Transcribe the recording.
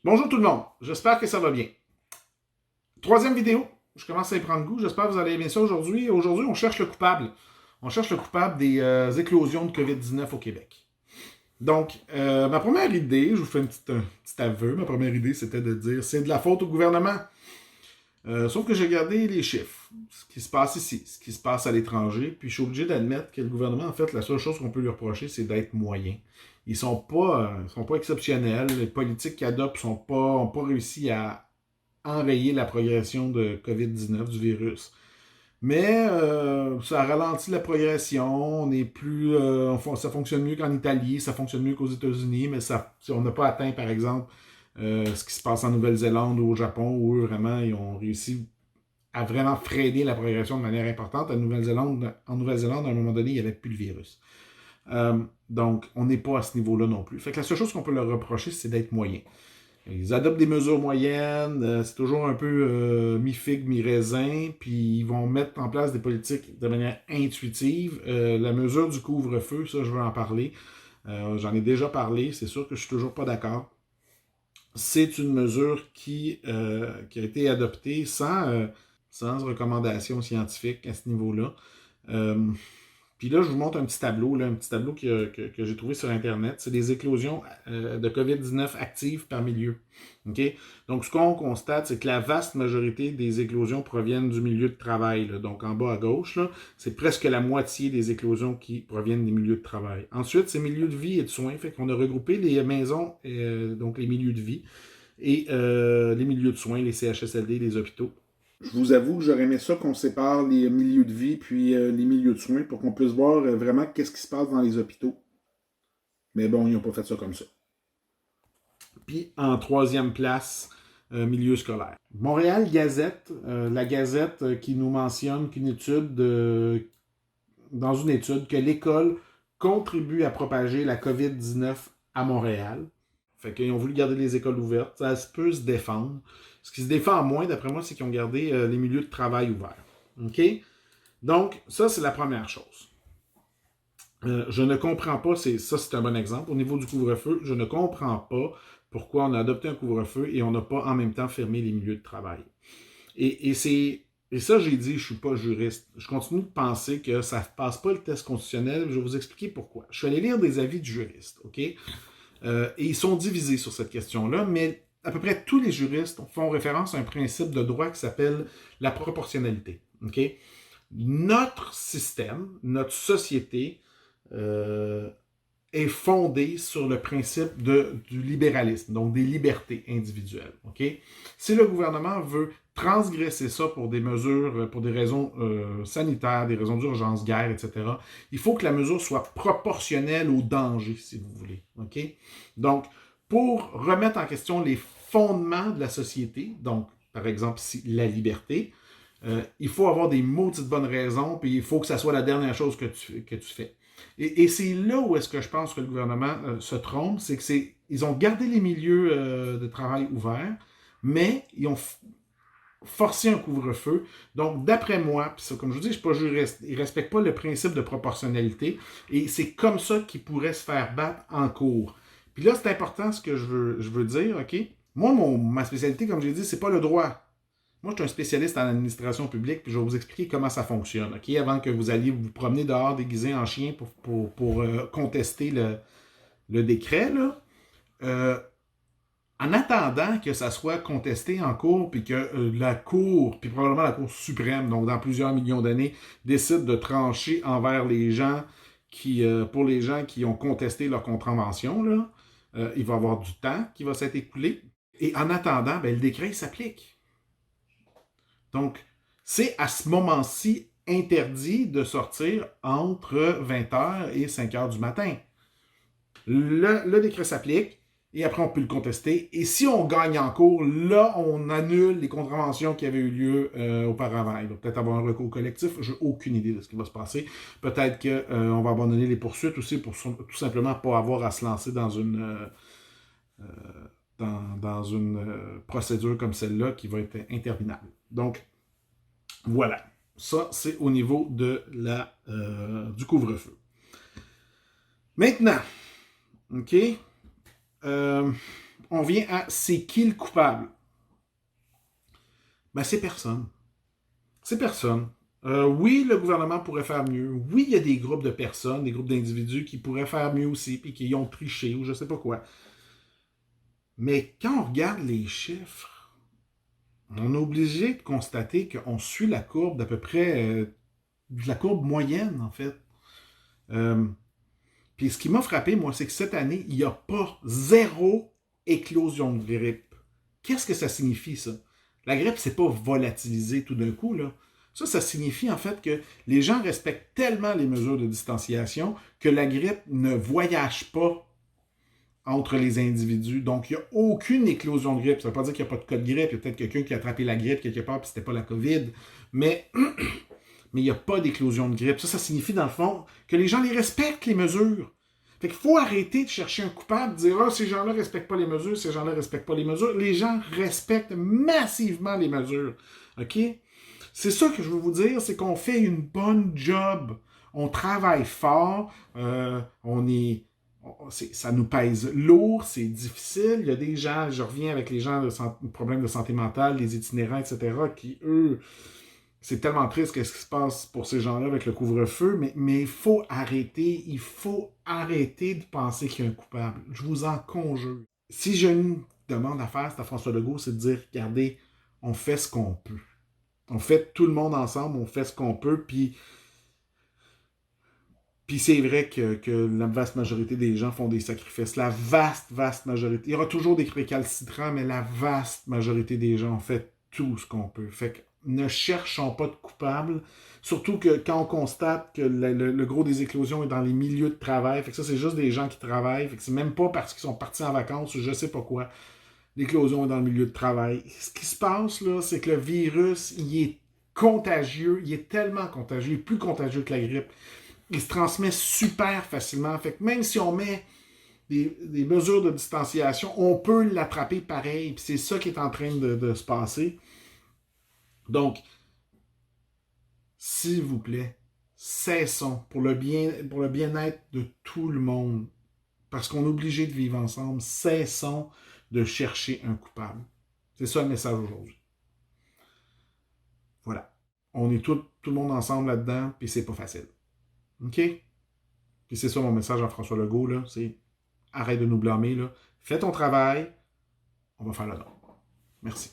Bonjour tout le monde, j'espère que ça va bien. Troisième vidéo, je commence à y prendre goût, j'espère que vous allez aimer ça aujourd'hui. Aujourd'hui, on cherche le coupable. On cherche le coupable des éclosions de COVID-19 au Québec. Donc, ma première idée, je vous fais un petit aveu, ma première idée, c'était de dire c'est de la faute au gouvernement. Sauf que j'ai regardé les chiffres, ce qui se passe ici, ce qui se passe à l'étranger, puis je suis obligé d'admettre que le gouvernement, en fait, la seule chose qu'on peut lui reprocher, c'est d'être moyen. Ils sont pas exceptionnels. Les politiques qu'ils adoptent n'ont pas réussi à enrayer la progression de COVID-19, du virus. Mais ça ralentit la progression, on est plus, ça fonctionne mieux qu'en Italie, ça fonctionne mieux qu'aux États-Unis, mais on n'a pas atteint, par exemple, ce qui se passe en Nouvelle-Zélande ou au Japon, où eux, vraiment, ils ont réussi à vraiment freiner la progression de manière importante. En Nouvelle-Zélande, à un moment donné, il n'y avait plus le virus. Donc, on n'est pas à ce niveau-là non plus. Fait que la seule chose qu'on peut leur reprocher, c'est d'être moyen. Ils adoptent des mesures moyennes, c'est toujours un peu mi-figue, mi-raisin, puis ils vont mettre en place des politiques de manière intuitive. La mesure du couvre-feu, ça, je veux en parler. J'en ai déjà parlé, c'est sûr que je suis toujours pas d'accord. C'est une mesure qui a été adoptée sans recommandation scientifique à ce niveau-là. Puis là, je vous montre un petit tableau, que j'ai trouvé sur Internet. C'est des éclosions de COVID-19 actives par milieu. Okay? Donc, ce qu'on constate, c'est que la vaste majorité des éclosions proviennent du milieu de travail. Là. Donc, en bas à gauche, c'est presque la moitié des éclosions qui proviennent des milieux de travail. Ensuite, c'est milieux de vie et de soins. Fait qu'on a regroupé les maisons, donc les milieux de vie, et les milieux de soins, les CHSLD, les hôpitaux. Je vous avoue que j'aurais aimé ça qu'on sépare les milieux de vie puis les milieux de soins pour qu'on puisse voir vraiment qu'est-ce qui se passe dans les hôpitaux. Mais bon, ils n'ont pas fait ça comme ça. Puis en troisième place, milieu scolaire. Montréal Gazette, la Gazette qui nous mentionne dans une étude, que l'école contribue à propager la COVID-19 à Montréal. Fait qu'ils ont voulu garder les écoles ouvertes. Ça peut se défendre. Ce qui se défend moins, d'après moi, c'est qu'ils ont gardé les milieux de travail ouverts. OK? Donc, ça, c'est la première chose. Je ne comprends pas, ça c'est un bon exemple. Au niveau du couvre-feu, je ne comprends pas pourquoi on a adopté un couvre-feu et on n'a pas en même temps fermé les milieux de travail. Et ça, j'ai dit, je ne suis pas juriste. Je continue de penser que ça ne passe pas le test constitutionnel. Je vais vous expliquer pourquoi. Je suis allé lire des avis de juristes, OK? Et ils sont divisés sur cette question-là, mais à peu près tous les juristes font référence à un principe de droit qui s'appelle la proportionnalité. OK? Notre système, notre société est fondée sur le principe du libéralisme, donc des libertés individuelles. Okay? Si le gouvernement veut transgresser ça pour des mesures, pour des raisons sanitaires, des raisons d'urgence, guerre, etc., il faut que la mesure soit proportionnelle au danger, si vous voulez. Okay? Donc, pour remettre en question les fondements de la société, donc, par exemple, ici, la liberté, il faut avoir des maudites bonnes raisons, puis il faut que ça soit la dernière chose que tu fais. Et c'est là où est-ce que je pense que le gouvernement se trompe, c'est que ils ont gardé les milieux de travail ouverts, mais ils ont forcé un couvre-feu. Donc, d'après moi, puis ça, comme je vous dis, je ne suis pas juriste, ils ne respectent pas le principe de proportionnalité, et c'est comme ça qu'ils pourraient se faire battre en cours. Puis là, c'est important ce que je veux dire, OK? Moi, ma spécialité, comme j'ai dit, c'est pas le droit. Moi, je suis un spécialiste en administration publique, puis je vais vous expliquer comment ça fonctionne, OK? Avant que vous alliez vous promener dehors déguisé en chien pour contester le décret, là. En attendant que ça soit contesté en cours, puis que la Cour, puis probablement la Cour suprême, donc dans plusieurs millions d'années, décide de trancher envers les gens pour les gens qui ont contesté leur contravention, là, il va y avoir du temps qui va s'être écoulé. Et en attendant, ben, le décret s'applique. Donc, c'est à ce moment-ci interdit de sortir entre 20h et 5h du matin. Le décret s'applique et après on peut le contester. Et si on gagne en cours, là, on annule les contraventions qui avaient eu lieu auparavant. Il va peut-être avoir un recours collectif. Je n'ai aucune idée de ce qui va se passer. Peut-être qu'on va abandonner les poursuites aussi pour tout simplement pas avoir à se lancer dans une procédure comme celle-là qui va être interminable. Donc, voilà. Ça, c'est au niveau du couvre-feu. Maintenant, OK? on vient à c'est qui le coupable? Ben, c'est personne. C'est personne. Oui, le gouvernement pourrait faire mieux. Oui, il y a des groupes de personnes, des groupes d'individus qui pourraient faire mieux aussi, puis qui ont triché ou je sais pas quoi. Mais quand on regarde les chiffres, on est obligé de constater qu'on suit la courbe d'à peu près, de la courbe moyenne, en fait. Euh, Puis ce qui m'a frappé, moi, c'est que cette année, il n'y a pas zéro éclosion de grippe. Qu'est-ce que ça signifie, ça? La grippe, c'est pas volatilisé tout d'un coup, là. Ça signifie en fait que les gens respectent tellement les mesures de distanciation que la grippe ne voyage pas entre les individus. Donc, il n'y a aucune éclosion de grippe. Ça ne veut pas dire qu'il n'y a pas de cas de grippe. Il y a peut-être quelqu'un qui a attrapé la grippe quelque part et ce n'était pas la COVID. Mais il n'y a pas d'éclosion de grippe. Ça signifie, dans le fond, que les gens les respectent, les mesures. Fait qu'il faut arrêter de chercher un coupable, de dire « Ah, ces gens-là ne respectent pas les mesures, ces gens-là ne respectent pas les mesures. » Les gens respectent massivement les mesures. OK? C'est ça que je veux vous dire, c'est qu'on fait une bonne job. On travaille fort, ça nous pèse lourd, c'est difficile. Il y a des gens, je reviens avec les gens de problèmes de santé mentale, les itinérants, etc., qui, eux, c'est tellement triste qu'est-ce qui se passe pour ces gens-là avec le couvre-feu, mais il faut arrêter de penser qu'il y a un coupable. Je vous en conjure. Si j'ai une demande à faire, c'est à François Legault, c'est de dire, regardez, on fait ce qu'on peut. On fait tout le monde ensemble, on fait ce qu'on peut, puis c'est vrai que la vaste majorité des gens font des sacrifices. La vaste, vaste majorité. Il y aura toujours des récalcitrants, mais la vaste majorité des gens ont fait tout ce qu'on peut. Fait que ne cherchons pas de coupables. Surtout que quand on constate que le gros des éclosions est dans les milieux de travail, fait que ça, c'est juste des gens qui travaillent. Fait que c'est même pas parce qu'ils sont partis en vacances ou je sais pas quoi. L'éclosion est dans le milieu de travail. Ce qui se passe, là, c'est que le virus, il est contagieux. Il est tellement contagieux. Il est plus contagieux que la grippe. Il se transmet super facilement. Fait que même si on met des mesures de distanciation, on peut l'attraper pareil. Puis c'est ça qui est en train de se passer. Donc, s'il vous plaît, cessons pour le bien-être de tout le monde. Parce qu'on est obligé de vivre ensemble. Cessons de chercher un coupable. C'est ça le message aujourd'hui. Voilà. On est tout le monde ensemble là-dedans, puis c'est pas facile. OK? Puis c'est ça mon message à François Legault, là, c'est arrête de nous blâmer, là. Fais ton travail, on va faire le nôtre. Merci.